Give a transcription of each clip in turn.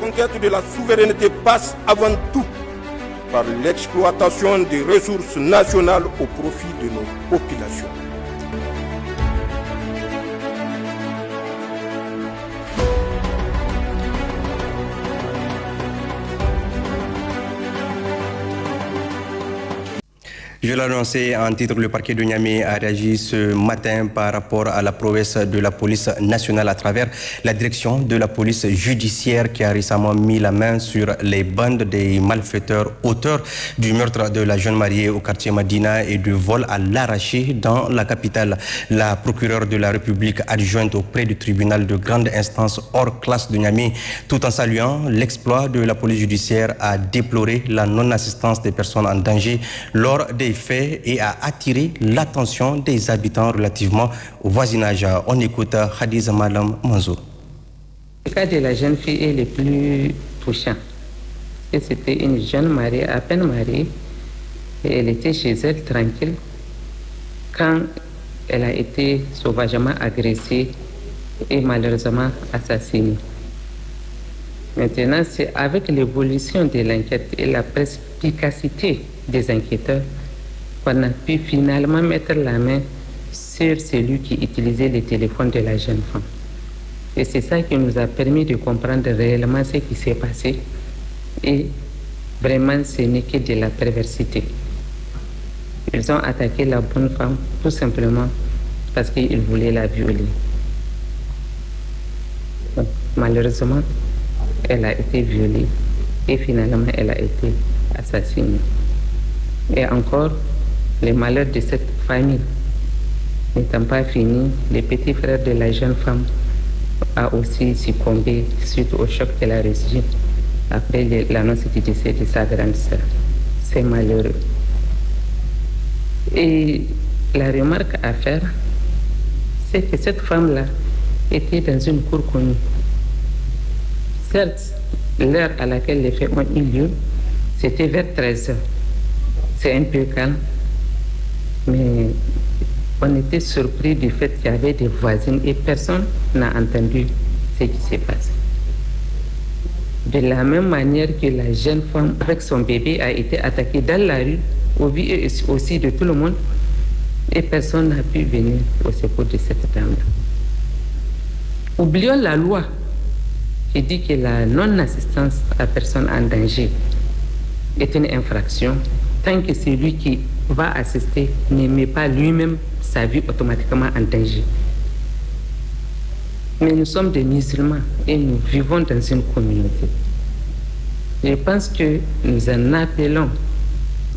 conquête de la souveraineté passe avant tout par l'exploitation des ressources nationales au profit de nos populations. Je l'annonçais en titre, le parquet de Niamey a réagi ce matin par rapport à la prouesse de la police nationale à travers la direction de la police judiciaire qui a récemment mis la main sur les bandes des malfaiteurs auteurs du meurtre de la jeune mariée au quartier Madina et du vol à l'arraché dans la capitale. La procureure de la République adjointe auprès du tribunal de grande instance hors classe de Niamey, tout en saluant l'exploit de la police judiciaire, a déploré la non-assistance des personnes en danger lors des faits et a attiré l'attention des habitants relativement au voisinage. On écoute Hadiza Malam Manzour. Le cas de la jeune fille est le plus touchant. C'était une jeune mariée, à peine mariée, et elle était chez elle tranquille quand elle a été sauvagement agressée et malheureusement assassinée. Maintenant, c'est avec l'évolution de l'enquête et la perspicacité des enquêteurs qu'on a pu finalement mettre la main sur celui qui utilisait le téléphone de la jeune femme. Et c'est ça qui nous a permis de comprendre réellement ce qui s'est passé. Et vraiment, ce n'est que de la perversité. Ils ont attaqué la bonne femme tout simplement parce qu'ils voulaient la violer. Donc, malheureusement, elle a été violée et finalement, elle a été assassinée. Et encore, les malheurs de cette famille n'étant pas finis, le petit frère de la jeune femme a aussi succombé suite au choc qu'elle a reçu après l'annonce du décès de sa grande sœur. C'est malheureux. Et la remarque à faire, c'est que cette femme-là était dans une cour connue. Certes, l'heure à laquelle les faits ont eu lieu, c'était vers 13h. C'est un peu calme, mais on était surpris du fait qu'il y avait des voisines et personne n'a entendu ce qui s'est passé. De la même manière que la jeune femme avec son bébé a été attaquée dans la rue, au vu aussi de tout le monde, et personne n'a pu venir au secours de cette dame-là. Oublions la loi qui dit que la non-assistance à personne en danger est une infraction tant que celui qui va assister ne met pas lui-même sa vie automatiquement en danger. Mais nous sommes des musulmans et nous vivons dans une communauté. Je pense que nous en appelons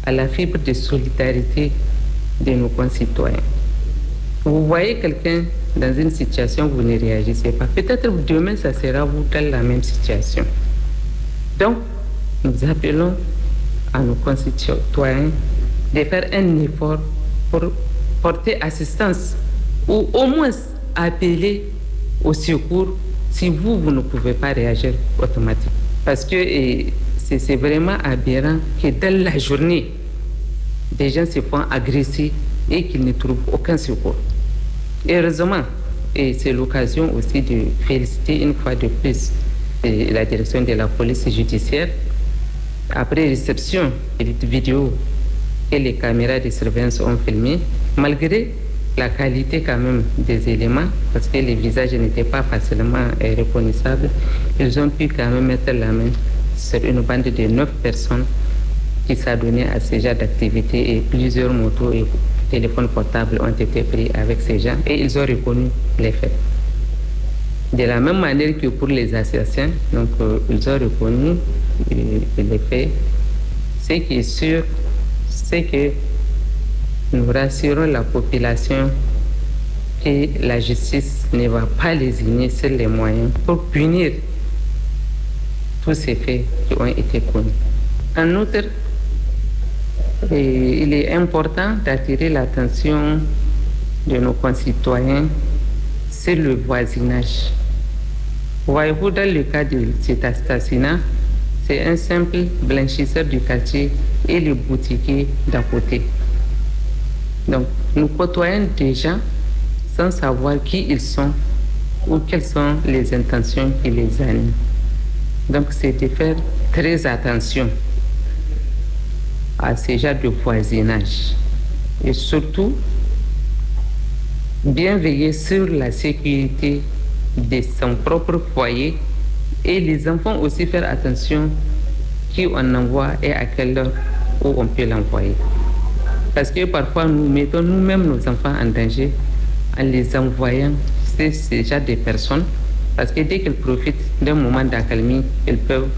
à la fibre de solidarité de nos concitoyens. Vous voyez quelqu'un dans une situation, vous ne réagissez pas. Peut-être demain, ça sera vous dans la même situation. Donc, nous appelons à nos concitoyens de faire un effort pour porter assistance ou au moins appeler au secours si vous ne pouvez pas réagir automatiquement. Parce que c'est vraiment aberrant que dans la journée, des gens se font agresser et qu'ils ne trouvent aucun secours. Heureusement, et c'est l'occasion aussi de féliciter une fois de plus la direction de la police judiciaire. Après réception des vidéos et les caméras de surveillance ont filmé, malgré la qualité quand même des éléments, parce que les visages n'étaient pas facilement reconnaissables, ils ont pu quand même mettre la main sur une bande de 9 personnes qui s'adonnaient à ce genre d'activité et plusieurs motos et téléphones portables ont été pris avec ces gens et ils ont reconnu les faits. De la même manière que pour les assassins, donc ils ont reconnu les faits. Ce qui est sûr, c'est que nous rassurons la population que la justice ne va pas lésigner sur les moyens pour punir tous ces faits qui ont été connus. En outre, il est important d'attirer l'attention de nos concitoyens sur le voisinage. Voyez-vous, dans le cas de cet assassinat, c'est un simple blanchisseur du quartier et le boutiquier d'à côté. Donc, nous côtoyons des gens sans savoir qui ils sont ou quelles sont les intentions qui les animent. Donc c'est de faire très attention à ce genre de voisinage et surtout bien veiller sur la sécurité de son propre foyer et les enfants aussi faire attention qui on envoie et à quelle heure où on peut l'envoyer. Parce que parfois nous mettons nous-mêmes nos enfants en danger en les envoyant chez ce genre de personnes parce que dès qu'elles profitent d'un moment d'accalmie, elles peuvent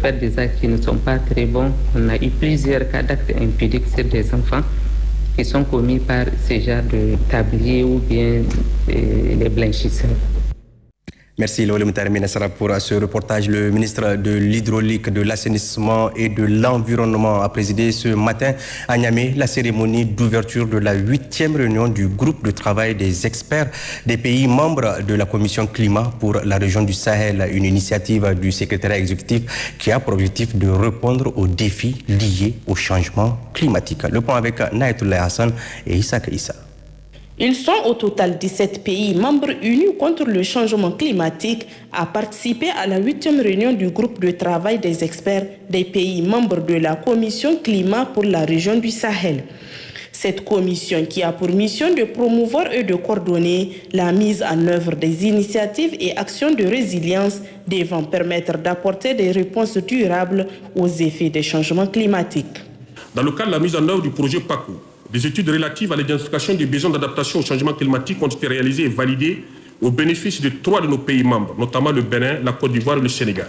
faire des actes qui ne sont pas très bons. On a eu plusieurs cas d'actes impudiques sur des enfants qui sont commis par ce genre de tabliers ou bien les blanchisseurs. Merci Lawli Moutaremi Nassara pour ce reportage. Le ministre de l'Hydraulique, de l'Assainissement et de l'Environnement a présidé ce matin à Niamey la cérémonie d'ouverture de la 8e réunion du groupe de travail des experts des pays membres de la Commission Climat pour la région du Sahel, une initiative du secrétariat exécutif qui a pour objectif de répondre aux défis liés au changement climatique. Le point avec Naïtoullah Hassan et Issa Kaïssa. Ils sont au total 17 pays membres unis contre le changement climatique à participer à la 8e réunion du groupe de travail des experts des pays membres de la Commission Climat pour la région du Sahel. Cette commission qui a pour mission de promouvoir et de coordonner la mise en œuvre des initiatives et actions de résilience devant permettre d'apporter des réponses durables aux effets des changements climatiques. Dans le cadre de la mise en œuvre du projet PACO, des études relatives à l'identification des besoins d'adaptation au changement climatique ont été réalisées et validées au bénéfice de 3 de nos pays membres, notamment le Bénin, la Côte d'Ivoire et le Sénégal.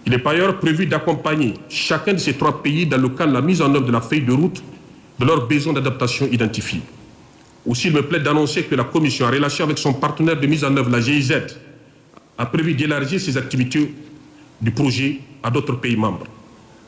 Il est par ailleurs prévu d'accompagner chacun de ces 3 pays dans le cadre de la mise en œuvre de la feuille de route de leurs besoins d'adaptation identifiés. Aussi, il me plaît d'annoncer que la Commission, en relation avec son partenaire de mise en œuvre, la GIZ, a prévu d'élargir ses activités du projet à d'autres pays membres.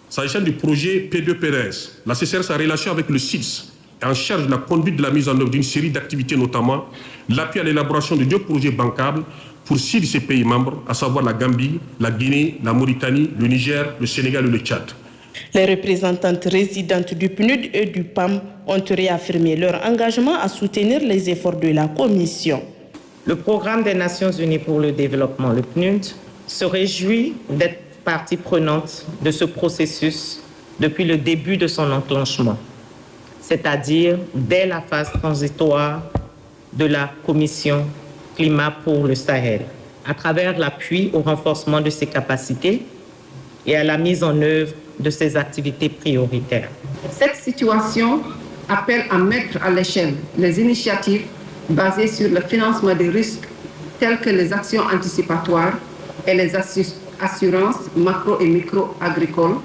S'agissant du projet P2PRS, la CCRS, en relation avec le CIS, est en charge de la conduite de la mise en œuvre d'une série d'activités, notamment l'appui à l'élaboration de 2 projets bancables pour 6 de ces pays membres, à savoir la Gambie, la Guinée, la Mauritanie, le Niger, le Sénégal et le Tchad. Les représentantes résidentes du PNUD et du PAM ont réaffirmé leur engagement à soutenir les efforts de la Commission. Le Programme des Nations Unies pour le développement, le PNUD, se réjouit d'être partie prenante de ce processus depuis le début de son enclenchement, c'est-à-dire dès la phase transitoire de la Commission Climat pour le Sahel, à travers l'appui au renforcement de ses capacités et à la mise en œuvre de ses activités prioritaires. Cette situation appelle à mettre à l'échelle les initiatives basées sur le financement des risques tels que les actions anticipatoires et les assurances macro et micro-agricoles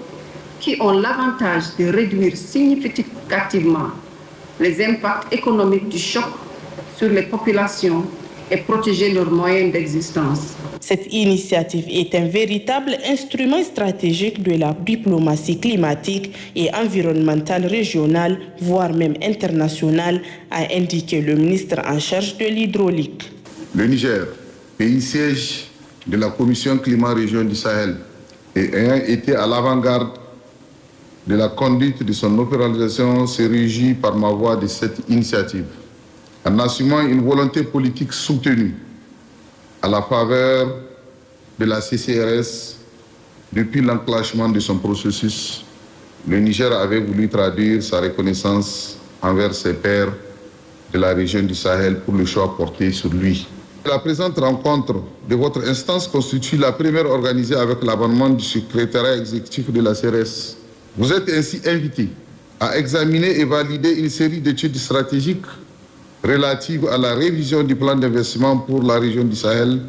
qui ont l'avantage de réduire significativement les impacts économiques du choc sur les populations et protéger leurs moyens d'existence. Cette initiative est un véritable instrument stratégique de la diplomatie climatique et environnementale régionale, voire même internationale, a indiqué le ministre en charge de l'hydraulique. Le Niger, pays siège de la Commission Climat Région du Sahel, et ayant été à l'avant-garde de la conduite de son opéralisation, se réjouit par ma voix de cette initiative, en assumant une volonté politique soutenue à la faveur de la CCRS. Depuis l'enclenchement de son processus, le Niger avait voulu traduire sa reconnaissance envers ses pairs de la région du Sahel pour le choix porté sur lui. La présente rencontre de votre instance constitue la première organisée avec l'abonnement du secrétariat exécutif de la CRS. Vous êtes ainsi invité à examiner et valider une série d'études stratégiques relatives à la révision du plan d'investissement pour la région du Sahel,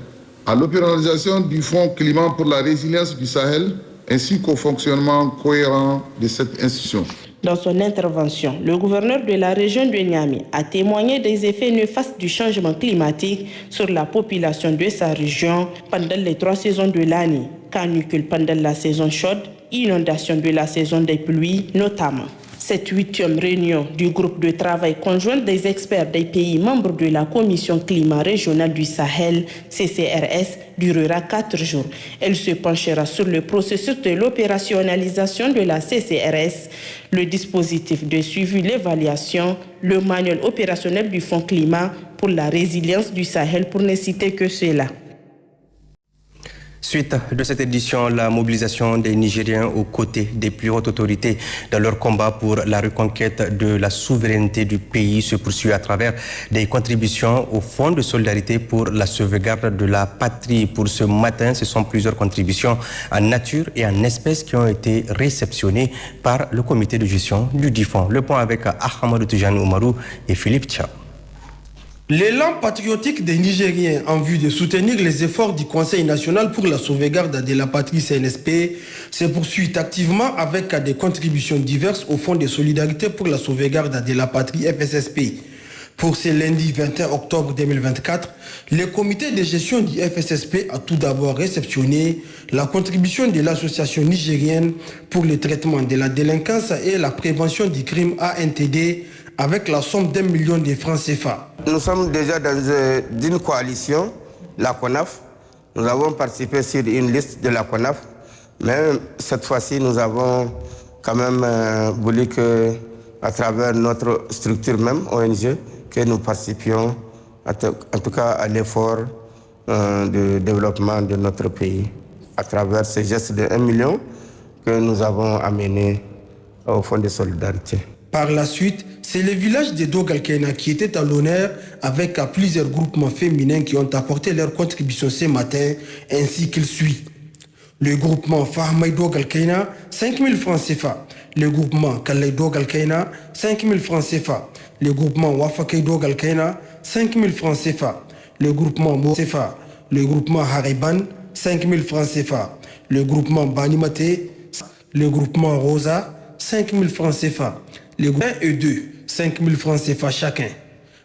à l'opéralisation du Fonds climat pour la résilience du Sahel, ainsi qu'au fonctionnement cohérent de cette institution. Dans son intervention, le gouverneur de la région de Niamey a témoigné des effets néfastes du changement climatique sur la population de sa région pendant les 3 saisons de l'année, canicule pendant la saison chaude, inondation de la saison des pluies notamment. Cette 8e réunion du groupe de travail conjoint des experts des pays membres de la Commission Climat Régionale du Sahel, CCRS, durera 4 jours. Elle se penchera sur le processus de l'opérationnalisation de la CCRS, le dispositif de suivi, l'évaluation, le manuel opérationnel du Fonds climat pour la résilience du Sahel, pour ne citer que cela. Suite de cette édition, la mobilisation des Nigériens aux côtés des plus hautes autorités dans leur combat pour la reconquête de la souveraineté du pays se poursuit à travers des contributions au Fonds de solidarité pour la sauvegarde de la patrie. Pour ce matin, ce sont plusieurs contributions en nature et en espèces qui ont été réceptionnées par le comité de gestion du DIFON. Le point avec Ahmadou Tijani Oumarou et Philippe Tchao. L'élan patriotique des Nigériens en vue de soutenir les efforts du Conseil national pour la sauvegarde de la patrie CNSP se poursuit activement avec des contributions diverses au Fonds de solidarité pour la sauvegarde de la patrie FSSP. Pour ce lundi 21 octobre 2024, le comité de gestion du FSSP a tout d'abord réceptionné la contribution de l'association nigérienne pour le traitement de la délinquance et la prévention du crime ANTD avec la somme d'1 million de francs CFA. Nous sommes déjà dans une coalition, la CONAF. Nous avons participé sur une liste de la CONAF, mais cette fois-ci, nous avons quand même voulu que, à travers notre structure même, ONG, que nous participions, en tout cas à l'effort de développement de notre pays, à travers ce geste de 1 million que nous avons amené au Fonds de solidarité. Par la suite, c'est le village de Dogalkena qui était à l'honneur avec plusieurs groupements féminins qui ont apporté leur contribution ce matin, ainsi qu'il suit. Le groupement Fahmaï Dogalkena, 5 000 francs CFA. Le groupement Kalay Dogalkena, 5 000 francs CFA. Le groupement Wafakay Dogalkena, 5 000 francs CFA. Le groupement Mo CFA. Le groupement Hariban, 5 000 francs CFA. Le groupement Banimate, le groupement Rosa, 5 000 francs CFA. Les groupes 1 et 2, 5 000 francs CFA chacun.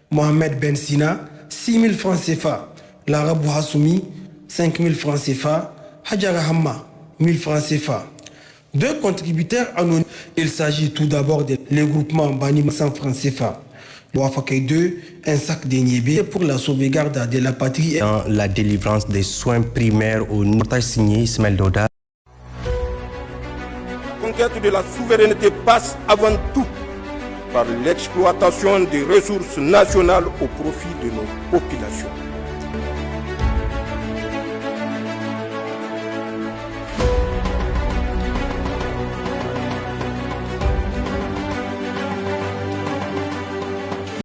Mohamed Ben Sina, 6 000 francs CFA. Larabou Hassoumi, 5 000 francs CFA. Hadjara Hamma, 1 000 francs CFA. Deux contributeurs anonymes. Il s'agit tout d'abord du groupement Banima 100 francs CFA. Wafakay 2, un sac de niébé pour la sauvegarde de la patrie. Dans la délivrance des soins primaires au montage signé Ismaël Doda. La conquête de la souveraineté passe avant tout par l'exploitation des ressources nationales au profit de nos populations.